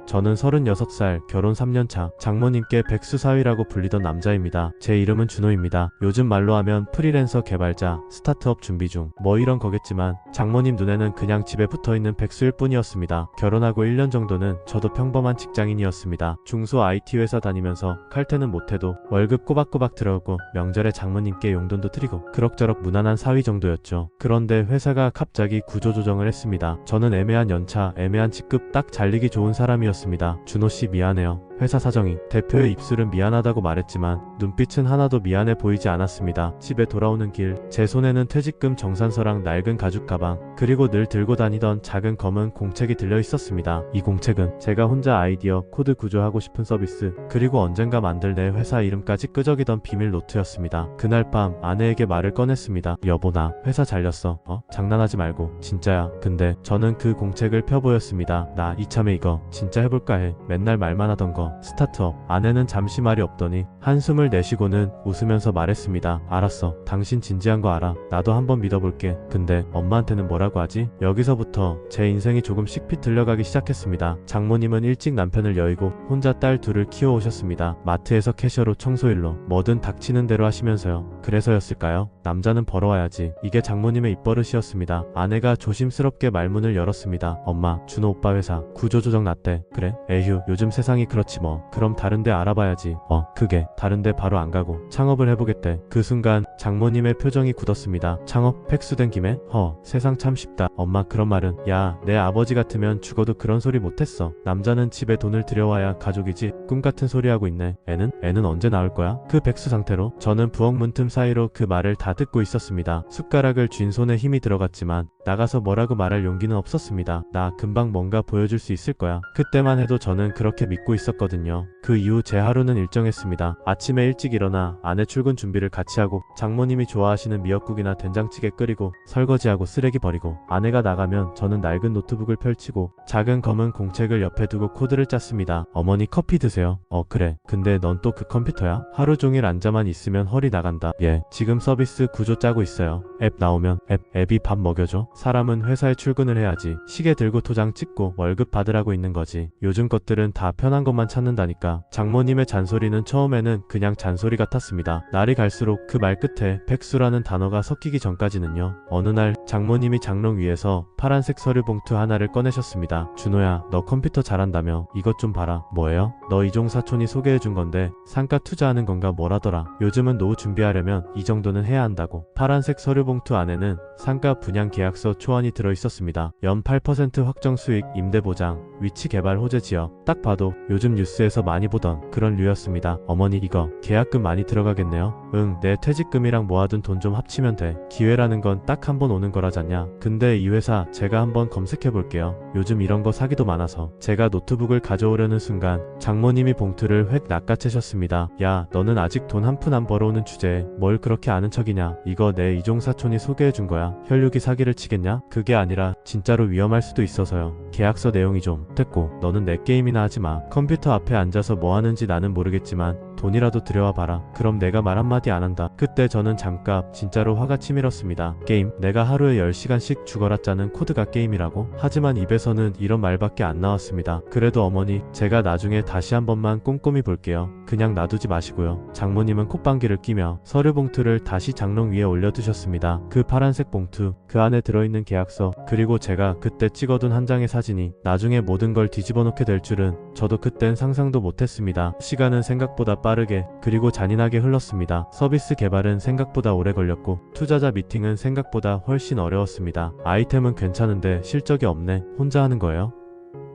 저는 36살, 결혼 3년차, 장모님께 백수사위라고 불리던 남자입니다. 제 이름은 준호입니다. 요즘 말로 하면 프리랜서 개발자, 스타트업 준비 중, 뭐 이런 거겠지만 장모님 눈에는 그냥 집에 붙어있는 백수일 뿐이었습니다. 결혼하고 1년 정도는 저도 평범한 직장인이었습니다. 중소 IT 회사 다니면서 칼퇴는 못해도 월급 꼬박꼬박 들어오고 명절에 장모님께 용돈도 드리고 그럭저럭 무난한 사위 정도였죠. 그런데 회사가 갑자기 구조조정을 했습니다. 저는 애매한 연차, 애매한 직급 딱 잘리기 좋은 사람이었습니다. 준호씨 미안해요. 회사 사정이. 대표의 입술은 미안하다고 말했지만 눈빛은 하나도 미안해 보이지 않았습니다. 집에 돌아오는 길, 제 손에는 퇴직금 정산서랑 낡은 가죽 가방, 그리고 늘 들고 다니던 작은 검은 공책이 들려 있었습니다. 이 공책은 제가 혼자 아이디어, 코드 구조하고 싶은 서비스, 그리고 언젠가 만들 내 회사 이름까지 끄적이던 비밀 노트였습니다. 그날 밤 아내에게 말을 꺼냈습니다. 여보, 나 회사 잘렸어. 장난하지 말고 진짜야. 근데 저는 그 공책을 펴보였습니다. 나 이참에 이거 진짜 해볼까 해. 맨날 말만 하던 거 스타트업. 아내는 잠시 말이 없더니 한숨을 내쉬고는 웃으면서 말했습니다. 알았어. 당신 진지한 거 알아. 나도 한번 믿어볼게. 근데 엄마한테는 뭐라고 하지? 여기서부터 제 인생이 조금씩 비틀려가기 시작했습니다. 장모님은 일찍 남편을 여의고 혼자 딸 둘을 키워오셨습니다. 마트에서 캐셔로 청소일로 뭐든 닥치는 대로 하시면서요. 그래서였을까요? 남자는 벌어와야지. 이게 장모님의 입버릇이었습니다. 아내가 조심스럽게 말문을 열었습니다. 엄마, 준호 오빠 회사 구조조정 났대. 그래? 에휴, 요즘 세상이 그렇지 뭐. 그럼 다른데 알아봐야지. 그게 다른데 바로 안 가고 창업을 해보겠대. 그 순간 장모님의 표정이 굳었습니다. 창업? 팩수된 김에? 세상 참 쉽다. 엄마, 그런 말은. 야, 내 아버지 같으면 죽어도 그런 소리 못했어. 남자는 집에 돈을 들여와야 가족이지. 꿈같은 소리 하고 있네. 애는 언제 나올 거야? 그 백수 상태로. 저는 부엌 문틈 사이로 그 말을 다 듣고 있었습니다. 숟가락을 쥔 손에 힘이 들어갔지만 나가서 뭐라고 말할 용기는 없었습니다. 나 금방 뭔가 보여줄 수 있을 거야. 그때만 해도 저는 그렇게 믿고 있었거든요. 그 이후 제 하루는 일정했습니다. 아침에 일찍 일어나 아내 출근 준비를 같이 하고 장모님이 좋아하시는 미역국이나 된장찌개 끓이고 설거지하고 쓰레기 버리고 아내가 나가면 저는 낡은 노트북을 펼치고 작은 검은 공책을 옆에 두고 코드를 짰습니다. 어머니 커피 드세요. 그래. 근데 넌 또 그 컴퓨터야? 하루 종일 앉아만 있으면 허리 나간다. 예, 지금 서비스 구조 짜고 있어요. 앱 나오면 앱이 밥 먹여줘? 사람은 회사에 출근을 해야지. 시계 들고 도장 찍고 월급 받으라고 있는 거지. 요즘 것들은 다 편한 것만 찾는다니까. 장모님의 잔소리는 처음에는 그냥 잔소리 같았습니다. 날이 갈수록 그 말 끝에 백수라는 단어가 섞이기 전까지는요. 어느 날 장모님이 장롱 위에서 파란색 서류 봉투 하나를 꺼내셨습니다. 준호야, 너 컴퓨터 잘한다며. 이것 좀 봐라. 뭐예요? 너 이종 사촌이 소개해준 건데 상가 투자하는 건가 뭐라더라. 요즘은 노후 준비하려면 이 정도는 해야 한다고. 파란색 서류 봉투 안에는 상가 분양 계약서 초안이 들어있었습니다. 연 8% 확정 수익, 임대 보장, 위치 개발 호재 지역. 딱 봐도 요즘 뉴스에서 많이 보던 그런 류였습니다. 어머니, 이거 계약금 많이 들어가겠네요. 응, 내 퇴직금이랑 모아둔 돈 좀 합치면 돼. 기회라는 건 딱 한 번 오는 거라잖냐. 근데 이 회사 제가 한번 검색해볼게요. 요즘 이런 거 사기도 많아서. 제가 노트북을 가져오려는 순간 장모님이 봉투를 획 낚아채셨습니다. 야, 너는 아직 돈 한 푼 안 벌어오는 주제에 뭘 그렇게 아는 척이냐. 이거 내 이종 사촌이 소개해준 거야. 혈육이 사기를 치겠냐? 그게 아니라 진짜로 위험할 수도 있어서요. 계약서 내용이 좀 됐고 너는 내 게임이나 하지마. 컴퓨터 앞에 앉아서 뭐 하는지 나는 모르겠지만 돈이라도 들여와 봐라. 그럼 내가 말 한마디 안 한다. 그때 저는 잠깐 진짜로 화가 치밀었습니다. 게임? 내가 하루에 10시간씩 죽어라 짜는 코드가 게임이라고? 하지만 입에서는 이런 말밖에 안 나왔습니다. 그래도 어머니, 제가 나중에 다시 한 번만 꼼꼼히 볼게요. 그냥 놔두지 마시고요. 장모님은 콧방귀를 끼며 서류 봉투를 다시 장롱 위에 올려두셨습니다. 그 파란색 봉투, 그 안에 들어있는 계약서, 그리고 제가 그때 찍어둔 한 장의 사진이 나중에 모든 걸 뒤집어 놓게 될 줄은 저도 그땐 상상도 못했습니다. 시간은 생각보다 빠르게 그리고 잔인하게 흘렀습니다. 서비스 개발은 생각보다 오래 걸렸고 투자자 미팅은 생각보다 훨씬 어려웠습니다. 아이템은 괜찮은데 실적이 없네. 혼자 하는 거예요?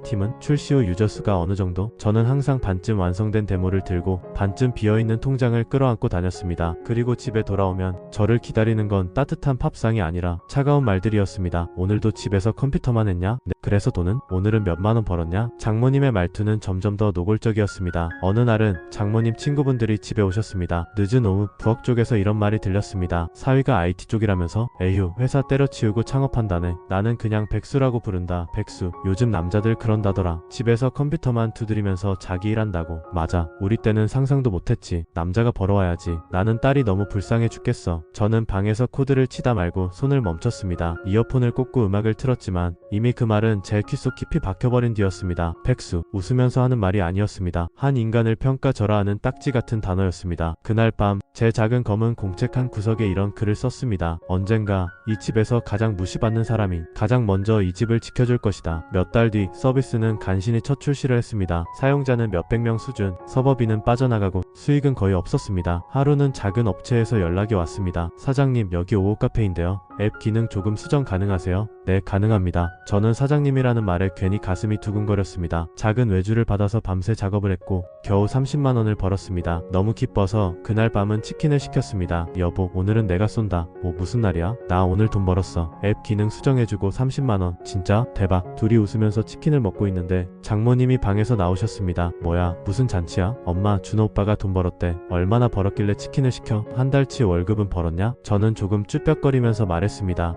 팀은 출시 후 유저 수가 어느 정도? 저는 항상 반쯤 완성된 데모를 들고 반쯤 비어있는 통장을 끌어안고 다녔습니다. 그리고 집에 돌아오면 저를 기다리는 건 따뜻한 팝상이 아니라 차가운 말들이었습니다. 오늘도 집에서 컴퓨터만 했냐? 네. 그래서 돈은? 오늘은 몇만 원 벌었냐? 장모님의 말투는 점점 더 노골적이었습니다. 어느 날은 장모님 친구분들이 집에 오셨습니다. 늦은 오후 부엌 쪽에서 이런 말이 들렸습니다. 사위가 IT 쪽이라면서? 에휴, 회사 때려치우고 창업한다네. 나는 그냥 백수라고 부른다. 백수. 요즘 남자들 그런 그런다더라. 집에서 컴퓨터만 두드리면서 자기 일한다고. 맞아. 우리 때는 상상도 못했지. 남자가 벌어와야지. 나는 딸이 너무 불쌍해 죽겠어. 저는 방에서 코드를 치다 말고 손을 멈췄습니다. 이어폰을 꽂고 음악을 틀었지만 이미 그 말은 제 귀 속 깊이 박혀버린 뒤였습니다. 백수. 웃으면서 하는 말이 아니었습니다. 한 인간을 평가절하하는 딱지 같은 단어였습니다. 그날 밤 제 작은 검은 공책 한 구석에 이런 글을 썼습니다. 언젠가 이 집에서 가장 무시받는 사람이 가장 먼저 이 집을 지켜줄 것이다. 몇 달 뒤 서비스는 간신히 첫 출시를 했습니다. 사용자는 몇백 명 수준, 서버비는 빠져나가고 수익은 거의 없었습니다. 하루는 작은 업체에서 연락이 왔습니다. 사장님, 여기 오후 카페인데요. 앱 기능 조금 수정 가능하세요? 네, 가능합니다. 저는 사장님이라는 말에 괜히 가슴이 두근거렸습니다. 작은 외주를 받아서 밤새 작업을 했고 겨우 30만 원을 벌었습니다. 너무 기뻐서 그날 밤은 치킨을 시켰습니다. 여보, 오늘은 내가 쏜다. 뭐 무슨 날이야? 나 오늘 돈 벌었어. 앱 기능 수정해주고 30만 원. 진짜? 대박. 둘이 웃으면서 치킨을 먹고 있는데 장모님이 방에서 나오셨습니다. 뭐야? 무슨 잔치야? 엄마, 준호 오빠가 돈 벌었대. 얼마나 벌었길래 치킨을 시켜? 한 달치 월급은 벌었냐? 저는 조금 쭈뼛거리면서 말했습니다.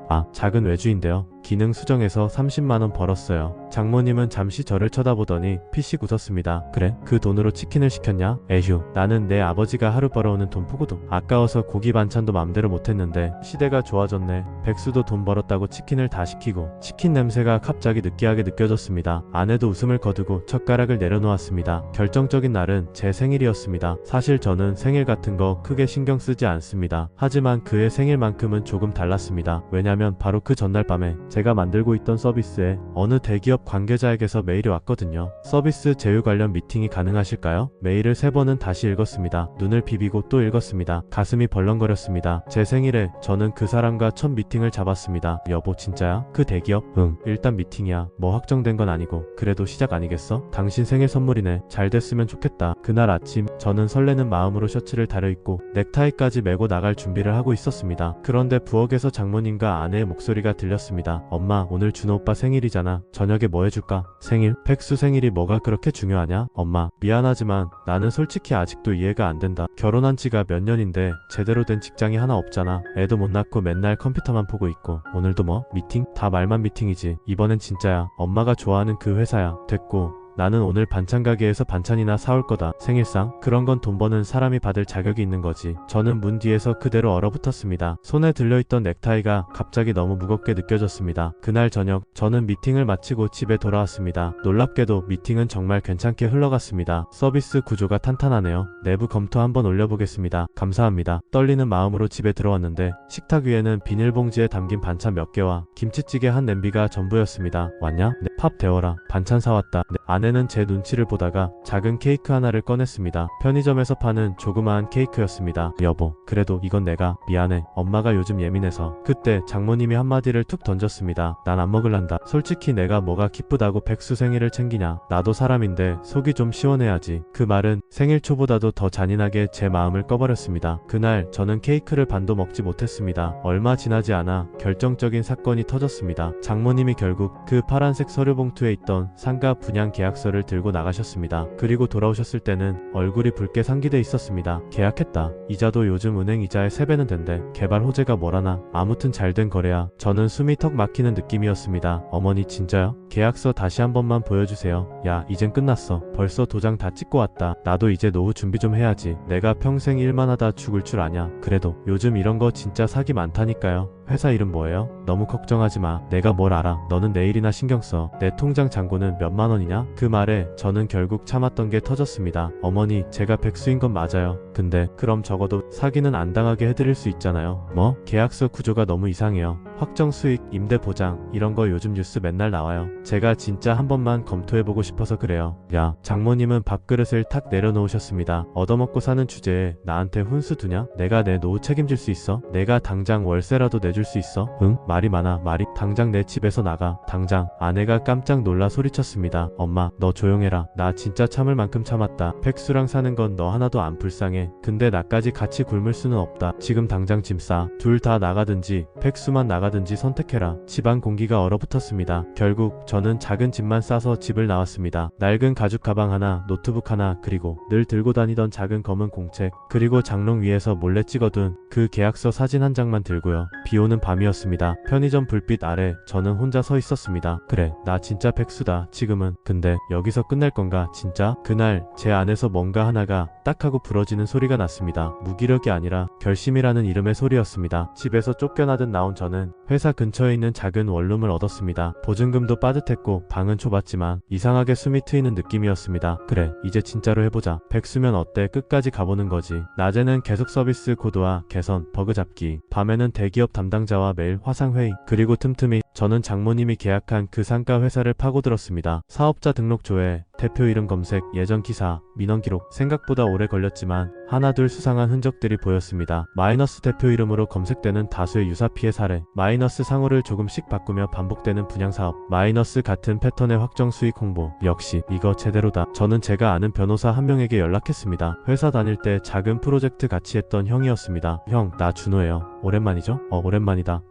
아, 작은 외주인데요. 기능 수정해서 30만원 벌었어요. 장모님은 잠시 저를 쳐다보더니 피식 웃었습니다. 그래? 그 돈으로 치킨을 시켰냐? 에휴, 나는 내 아버지가 하루 벌어오는 돈 푸고도 아까워서 고기 반찬도 맘대로 못했는데 시대가 좋아졌네. 백수도 돈 벌었다고 치킨을 다 시키고. 치킨 냄새가 갑자기 느끼하게 느껴졌습니다. 아내도 웃음을 거두고 젓가락을 내려놓았습니다. 결정적인 날은 제 생일이었습니다. 사실 저는 생일 같은 거 크게 신경 쓰지 않습니다. 하지만 그의 생일만큼은 조금 달랐습니다. 왜냐면 바로 그 전날 밤에 제가 만들고 있던 서비스에 어느 대기업 관계자에게서 메일이 왔거든요. 서비스 제휴 관련 미팅이 가능하실까요? 메일을 3번은 다시 읽었습니다. 눈을 비비고 또 읽었습니다. 가슴이 벌렁거렸습니다. 제 생일에 저는 그 사람과 첫 미팅을 잡았습니다. 여보, 진짜야? 그 대기업? 응. 일단 미팅이야. 뭐 확정된 건 아니고 그래도 시작 아니겠어? 당신 생일 선물이네. 잘 됐으면 좋겠다. 그날 아침 저는 설레는 마음으로 셔츠를 다려입고 넥타이까지 메고 나갈 준비를 하고 있었습니다. 그런데 부엌에서 장모님과 아내의 목소리가 들렸습니다. 엄마, 오늘 준호 오빠 생일이잖아. 저녁에 뭐 해줄까? 생일? 백수 생일이 뭐가 그렇게 중요하냐? 엄마, 미안하지만 나는 솔직히 아직도 이해가 안 된다. 결혼한 지가 몇 년인데 제대로 된 직장이 하나 없잖아. 애도 못 낳고 맨날 컴퓨터만 보고 있고. 오늘도 뭐? 미팅? 다 말만 미팅이지. 이번엔 진짜야. 엄마가 좋아하는 그 회사야. 됐고. 나는 오늘 반찬 가게에서 반찬이나 사올 거다. 생일상? 그런 건 돈 버는 사람이 받을 자격이 있는 거지. 저는 문 뒤에서 그대로 얼어붙었습니다. 손에 들려있던 넥타이가 갑자기 너무 무겁게 느껴졌습니다. 그날 저녁 저는 미팅을 마치고 집에 돌아왔습니다. 놀랍게도 미팅은 정말 괜찮게 흘러갔습니다. 서비스 구조가 탄탄하네요. 내부 검토 한번 올려보겠습니다. 감사합니다. 떨리는 마음으로 집에 들어왔는데 식탁 위에는 비닐봉지에 담긴 반찬 몇 개와 김치찌개 한 냄비가 전부였습니다. 왔냐? 네. 팝 데워라. 반찬 사왔다. 네. 아내는 제 눈치를 보다가 작은 케이크 하나를 꺼냈습니다. 편의점에서 파는 조그마한 케이크였습니다. 여보, 그래도 이건 내가. 미안해. 엄마가 요즘 예민해서. 그때 장모님이 한마디를 툭 던졌습니다. 난 안 먹을란다. 솔직히 내가 뭐가 기쁘다고 백수 생일을 챙기냐. 나도 사람인데 속이 좀 시원해야지. 그 말은 생일 초보다도 더 잔인하게 제 마음을 꺼버렸습니다. 그날 저는 케이크를 반도 먹지 못했습니다. 얼마 지나지 않아 결정적인 사건이 터졌습니다. 장모님이 결국 그 파란색 서류 봉투에 있던 상가 분양 계약서를 들고 나가셨습니다. 그리고 돌아오셨을 때는 얼굴이 붉게 상기돼 있었습니다. 계약했다. 이자도 요즘 은행 이자의 3배는 된대. 개발 호재가 뭐라나. 아무튼 잘된 거래야. 저는 숨이 턱 막히는 느낌이었습니다. 어머니, 진짜요? 계약서 다시 한 번만 보여주세요. 야, 이젠 끝났어. 벌써 도장 다 찍고 왔다. 나도 이제 노후 준비 좀 해야지. 내가 평생 일만 하다 죽을 줄 아냐. 그래도 요즘 이런 거 진짜 사기 많다니까요. 회사 이름 뭐예요? 너무 걱정하지 마. 내가 뭘 알아. 너는 내일이나 신경 써. 내 통장 잔고는 몇만 원이냐? 그 말에 저는 결국 참았던 게 터졌습니다. 어머니, 제가 백수인 건 맞아요. 근데 그럼 적어도 사기는 안 당하게 해드릴 수 있잖아요. 뭐? 계약서 구조가 너무 이상해요. 확정 수익, 임대 보장 이런 거 요즘 뉴스 맨날 나와요. 제가 진짜 한 번만 검토해보고 싶어서 그래요. 야, 장모님은 밥그릇을 탁 내려놓으셨습니다. 얻어먹고 사는 주제에 나한테 훈수 두냐? 내가 내 노후 책임질 수 있어? 내가 당장 월세라도 내줄 수 있어? 응? 말이 많아. 말이. 당장 내 집에서 나가. 당장. 아내가 깜짝 놀라 소리쳤습니다. 엄마, 너 조용해라. 나 진짜 참을 만큼 참았다. 백수랑 사는 건 너 하나도 안 불쌍해. 이상해. 근데 나까지 같이 굶을 수는 없다. 지금 당장 짐 싸. 둘 다 나가든지 백수만 나가든지 선택해라. 집안 공기가 얼어붙었습니다. 결국 저는 작은 짐만 싸서 집을 나왔습니다. 낡은 가죽 가방 하나, 노트북 하나, 그리고 늘 들고 다니던 작은 검은 공책, 그리고 장롱 위에서 몰래 찍어둔 그 계약서 사진 한 장만 들고요. 비 오는 밤이었습니다. 편의점 불빛 아래 저는 혼자 서 있었습니다. 그래, 나 진짜 백수다. 지금은. 근데 여기서 끝날 건가 진짜? 그날 제 안에서 뭔가 하나가 딱 하고 부러지는 소리가 났습니다. 무기력이 아니라 결심이라는 이름의 소리였습니다. 집에서 쫓겨나듯 나온 저는 회사 근처에 있는 작은 원룸을 얻었습니다. 보증금도 빠듯했고 방은 좁았지만 이상하게 숨이 트이는 느낌이었습니다. 그래, 이제 진짜로 해보자. 백수면 어때? 끝까지 가보는 거지. 낮에는 계속 서비스 코드와 개선, 버그 잡기, 밤에는 대기업 담당자와 매일 화상회의, 그리고 틈틈이 저는 장모님이 계약한 그 상가 회사를 파고들었습니다. 사업자 등록 조회, 대표 이름 검색, 예전 기사, 민원 기록. 생각보다 오래 걸렸지만 하나둘 수상한 흔적들이 보였습니다. 마이너스 대표 이름으로 검색되는 다수의 유사 피해 사례, 마이너스 상호를 조금씩 바꾸며 반복되는 분양사업, 마이너스 같은 패턴의 확정 수익 홍보. 역시 이거 제대로다. 저는 제가 아는 변호사 한 명에게 연락했습니다. 회사 다닐 때 작은 프로젝트 같이 했던 형이었습니다. 형, 나 준호예요. 오랜만이죠? 오랜만이다.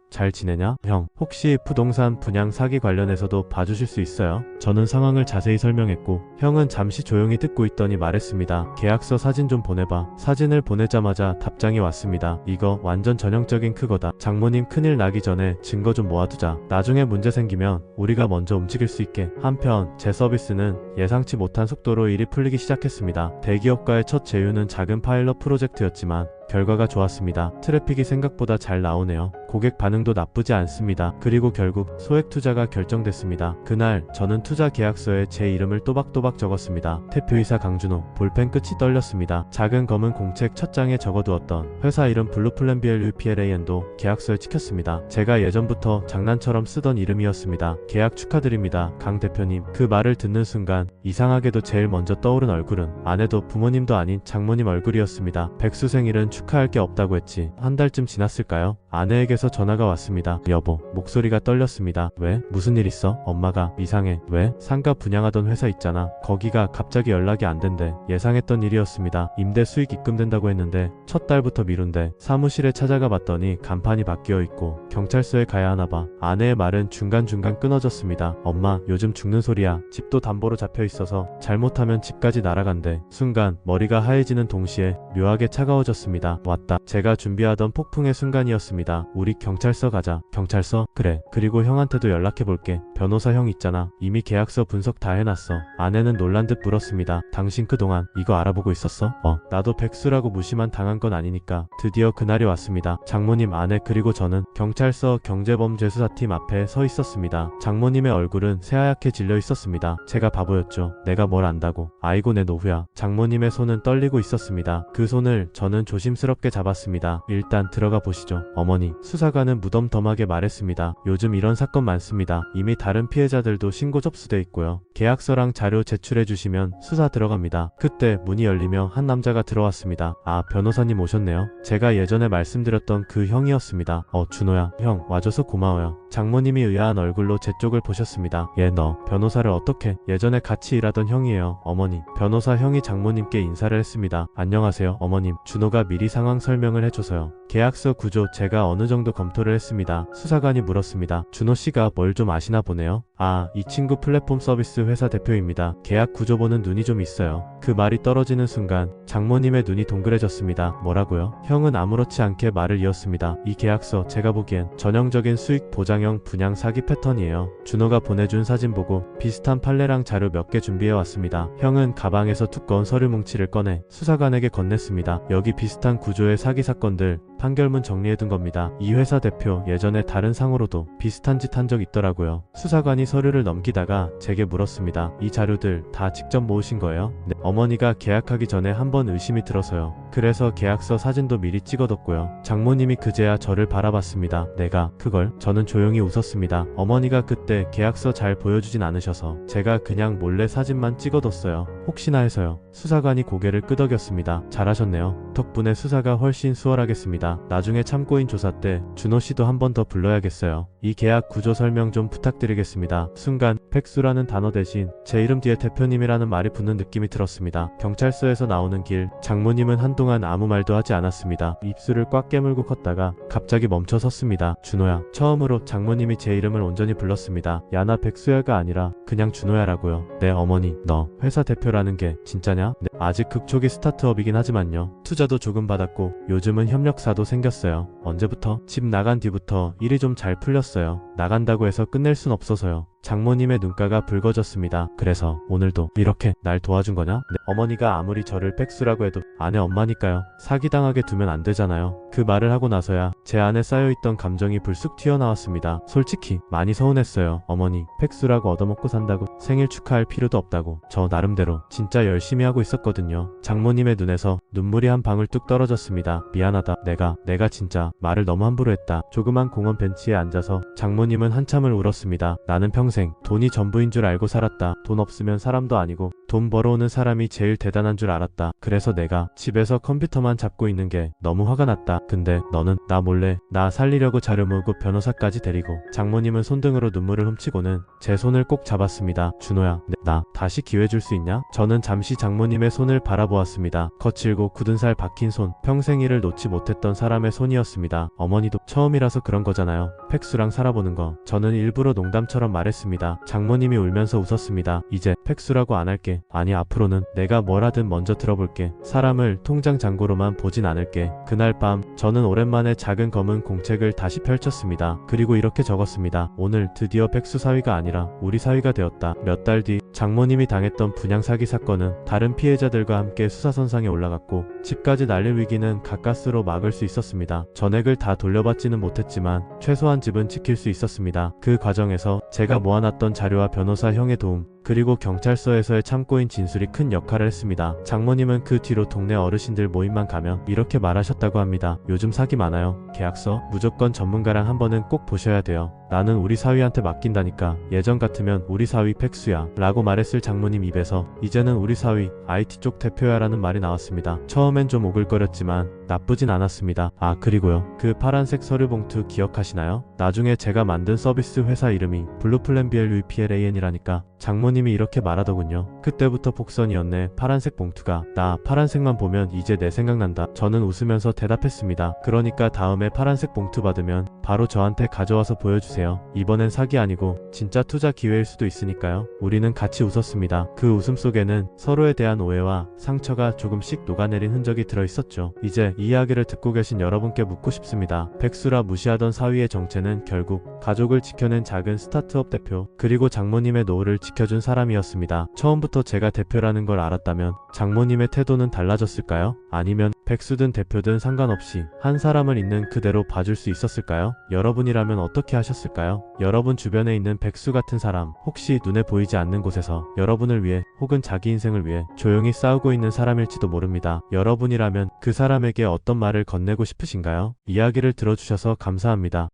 잘 지내냐? 형, 혹시 부동산 분양 사기 관련해서도 봐주실 수 있어요? 저는 상황을 자세히 설명했고 형은 잠시 조용히 듣고 있더니 말했습니다. 계약서 사진 좀 보내봐. 사진을 보내자마자 답장이 왔습니다. 이거 완전 전형적인 그거다. 장모님 큰일 나기 전에 증거 좀 모아두자. 나중에 문제 생기면 우리가 먼저 움직일 수 있게. 한편 제 서비스는 예상치 못한 속도로 일이 풀리기 시작했습니다. 대기업과의 첫 제휴는 작은 파일럿 프로젝트였지만 결과가 좋았습니다. 트래픽이 생각보다 잘 나오네요. 고객 반응도 나쁘지 않습니다. 그리고 결국 소액 투자가 결정됐습니다. 그날 저는 투자 계약서에 제 이름을 또박또박 적었습니다. 대표이사 강준호. 볼펜 끝이 떨렸습니다. 작은 검은 공책 첫 장에 적어두었던 회사 이름 블루플랜 BLUPLAN도 계약서에 찍혔습니다. 제가 예전부터 장난처럼 쓰던 이름이었습니다. 계약 축하드립니다, 강 대표님. 그 말을 듣는 순간 이상하게도 제일 먼저 떠오른 얼굴은 아내도 부모님도 아닌 장모님 얼굴이었습니다. 백수생일은 축하할 게 없다고 했지. 한 달쯤 지났을까요? 아내에게서 전화가 왔습니다. 여보. 목소리가 떨렸습니다. 왜? 무슨 일 있어? 엄마가 이상해. 왜? 상가 분양하던 회사 있잖아. 거기가 갑자기 연락이 안 된대. 예상했던 일이었습니다. 임대 수익 입금된다고 했는데 첫 달부터 미룬대. 사무실에 찾아가 봤더니 간판이 바뀌어 있고 경찰서에 가야 하나 봐. 아내의 말은 중간중간 끊어졌습니다. 엄마, 요즘 죽는 소리야. 집도 담보로 잡혀 있어서 잘못하면 집까지 날아간대. 순간 머리가 하얘지는 동시에 묘하게 차가워졌습니다. 왔다. 제가 준비하던 폭풍의 순간이었습니다. 우리 경찰서 가자. 경찰서? 그래. 그리고 형한테도 연락해볼게. 변호사 형 있잖아. 이미 계약서 분석 다 해놨어. 아내는 놀란 듯 물었습니다. 당신 그동안 이거 알아보고 있었어? 나도 백수라고 무시만 당한 건 아니니까. 드디어 그날이 왔습니다. 장모님, 아내 그리고 저는 경찰서 경제범죄수사팀 앞에 서 있었습니다. 장모님의 얼굴은 새하얗게 질려 있었습니다. 제가 바보였죠. 내가 뭘 안다고. 아이고 내 노후야. 장모님의 손은 떨리고 있었습니다. 그 손을 저는 조심스럽게 잡았습니다. 일단 들어가 보시죠. 어머니. 수사관은 무덤덤하게 말했습니다. 요즘 이런 사건 많습니다. 이미 다른 피해자들도 신고 접수돼 있고요. 계약서랑 자료 제출해 주시면 수사 들어갑니다. 그때 문이 열리며 한 남자가 들어왔습니다. 아, 변호사님 오셨네요. 제가 예전에 말씀드렸던 그 형이었습니다. 준호야. 형, 와줘서 고마워요. 장모님이 의아한 얼굴로 제 쪽을 보셨습니다. 너 변호사를 어떻게? 예전에 같이 일하던 형이에요. 어머니. 변호사 형이 장모님께 인사를 했습니다. 안녕하세요, 어머님. 준호가 미리 상황 설명을 해줘서요. 계약서 구조 제가 어느 정도 검토를 했습니다. 수사관이 물었습니다. 준호 씨가 뭘 좀 아시나 보네요. 아, 이 친구 플랫폼 서비스 회사 대표입니다. 계약 구조 보는 눈이 좀 있어요. 그 말이 떨어지는 순간 장모님의 눈이 동그래졌습니다. 뭐라고요? 형은 아무렇지 않게 말을 이었습니다. 이 계약서 제가 보기엔 전형적인 수익 보장형 분양 사기 패턴이에요. 준호가 보내준 사진 보고 비슷한 판례랑 자료 몇 개 준비해 왔습니다. 형은 가방에서 두꺼운 서류 뭉치를 꺼내 수사관에게 건넸습니다. 여기 비슷한 구조의 사기 사건들 판결문 정리해둔 겁니다. 이 회사 대표 예전에 다른 상으로도 비슷한 짓 한 적 있더라고요. 수사관이 서류를 넘기다가 제게 물었습니다. 이 자료들 다 직접 모으신 거예요? 네. 어머니가 계약하기 전에 한번 의심이 들어서요. 그래서 계약서 사진도 미리 찍어뒀고요. 장모님이 그제야 저를 바라봤습니다. 내가 그걸? 저는 조용히 웃었습니다. 어머니가 그때 계약서 잘 보여주진 않으셔서 제가 그냥 몰래 사진만 찍어뒀어요. 혹시나 해서요. 수사관이 고개를 끄덕였습니다. 잘하셨네요. 덕분에 수사가 훨씬 수월하겠습니다. 알았습니다. 나중에 참고인 조사 때 준호 씨도 한 번 더 불러야겠어요. 이 계약 구조 설명 좀 부탁드리겠습니다. 순간 백수라는 단어 대신 제 이름 뒤에 대표님이라는 말이 붙는 느낌이 들었습니다. 경찰서에서 나오는 길, 장모님은 한동안 아무 말도 하지 않았습니다. 입술을 꽉 깨물고 컸다가 갑자기 멈춰 섰습니다. 준호야. 처음으로 장모님이 제 이름을 온전히 불렀습니다. 야나 백수야가 아니라 그냥 준호야라고요. 네 어머니, 너 회사 대표라는 게 진짜냐? 네, 아직 극초기 스타트업이긴 하지만요. 투자도 조금 받았고 요즘은 협력사도 생겼어요. 언제부터? 집 나간 뒤부터 일이 좀 잘 풀렸어요. 나간다고 해서 끝낼 순 없어서요. 장모님의 눈가가 붉어졌습니다. 그래서 오늘도 이렇게 날 도와준 거냐? 네, 어머니가 아무리 저를 백수라고 해도 아내 엄마니까요. 사기당하게 두면 안 되잖아요. 그 말을 하고 나서야 제 안에 쌓여있던 감정이 불쑥 튀어나왔습니다. 솔직히 많이 서운했어요. 어머니, 백수라고 얻어먹고 산다고 생일 축하할 필요도 없다고 저 나름대로 진짜 열심히 하고 있었거든요. 장모님의 눈에서 눈물이 한 방울 뚝 떨어졌습니다. 미안하다. 내가 진짜 말을 너무 함부로 했다. 조그만 공원 벤치에 앉아서 장모님은 한참을 울었습니다. 나는 평생 돈이 전부인 줄 알고 살았다. 돈 없으면 사람도 아니고 돈 벌어오는 사람이 제일 대단한 줄 알았다. 그래서 내가 집에서 컴퓨터만 잡고 있는 게 너무 화가 났다. 근데 너는 나 몰래 나 살리려고 자료 모으고 변호사까지 데리고. 장모님은 손등으로 눈물을 훔치고는 제 손을 꼭 잡았습니다. 준호야, 나 다시 기회 줄 수 있냐? 저는 잠시 장모님의 손을 바라보았습니다. 거칠고 굳은 살 박힌 손, 평생 일을 놓지 못했던 사람의 손이었습니다. 어머니도 처음이라서 그런 거잖아요. 팩수랑 살아보는 거. 저는 일부러 농담처럼 말했습니다. 장모님이 울면서 웃었습니다. 이제 팩수라고 안 할게. 아니 앞으로는 내가 뭘 하든 먼저 들어볼게. 사람을 통장 잔고로만 보진 않을게. 그날 밤 저는 오랜만에 작은 검은 공책을 다시 펼쳤습니다. 그리고 이렇게 적었습니다. 오늘 드디어 백수 사위가 아니라 우리 사위가 되었다. 몇 달 뒤 장모님이 당했던 분양 사기 사건은 다른 피해자들과 함께 수사선상에 올라갔고 집까지 날릴 위기는 가까스로 막을 수 있었습니다. 전액을 다 돌려받지는 못했지만 최소한 집은 지킬 수 있었습니다. 그 과정에서 제가 모아놨던 자료와 변호사 형의 도움, 그리고 경찰서에서의 참고인 진술이 큰 역할을 했습니다. 장모님은 그 뒤로 동네 어르신들 모임만 가면 이렇게 말하셨다고 합니다. 요즘 사기 많아요. 계약서 무조건 전문가랑 한 번은 꼭 보셔야 돼요. 나는 우리 사위한테 맡긴다니까. 예전 같으면 우리 사위 팩수야 라고 말했을 장모님 입에서 이제는 우리 사위 IT 쪽 대표야 라는 말이 나왔습니다. 처음엔 좀 오글거렸지만 나쁘진 않았습니다. 아 그리고요, 그 파란색 서류 봉투 기억하시나요? 나중에 제가 만든 서비스 회사 이름이 블루플랜BLUPLAN이라니까 장모님이 이렇게 말하더군요. 그때부터 복선이었네. 파란색 봉투가. 나 파란색만 보면 이제 내 생각난다. 저는 웃으면서 대답했습니다. 그러니까 다음에 파란색 봉투 받으면 바로 저한테 가져와서 보여주세요. 이번엔 사기 아니고 진짜 투자 기회일 수도 있으니까요. 우리는 같이 웃었습니다. 그 웃음 속에는 서로에 대한 오해와 상처가 조금씩 녹아내린 흔적이 들어있었죠. 이제 이 이야기를 듣고 계신 여러분께 묻고 싶습니다. 백수라 무시하던 사위의 정체는 결국 가족을 지켜낸 작은 스타트업 대표, 그리고 장모님의 노후를 지켜준 사람이었습니다. 처음부터 제가 대표라는 걸 알았다면 장모님의 태도는 달라졌을까요? 아니면 백수든 대표든 상관없이 한 사람을 있는 그대로 봐줄 수 있었을까요? 여러분이라면 어떻게 하셨을까요? 여러분 주변에 있는 백수 같은 사람, 혹시 눈에 보이지 않는 곳에서 여러분을 위해 혹은 자기 인생을 위해 조용히 싸우고 있는 사람일지도 모릅니다. 여러분이라면 그 사람에게 어떤 말을 건네고 싶으신가요? 이야기를 들어주셔서 감사합니다.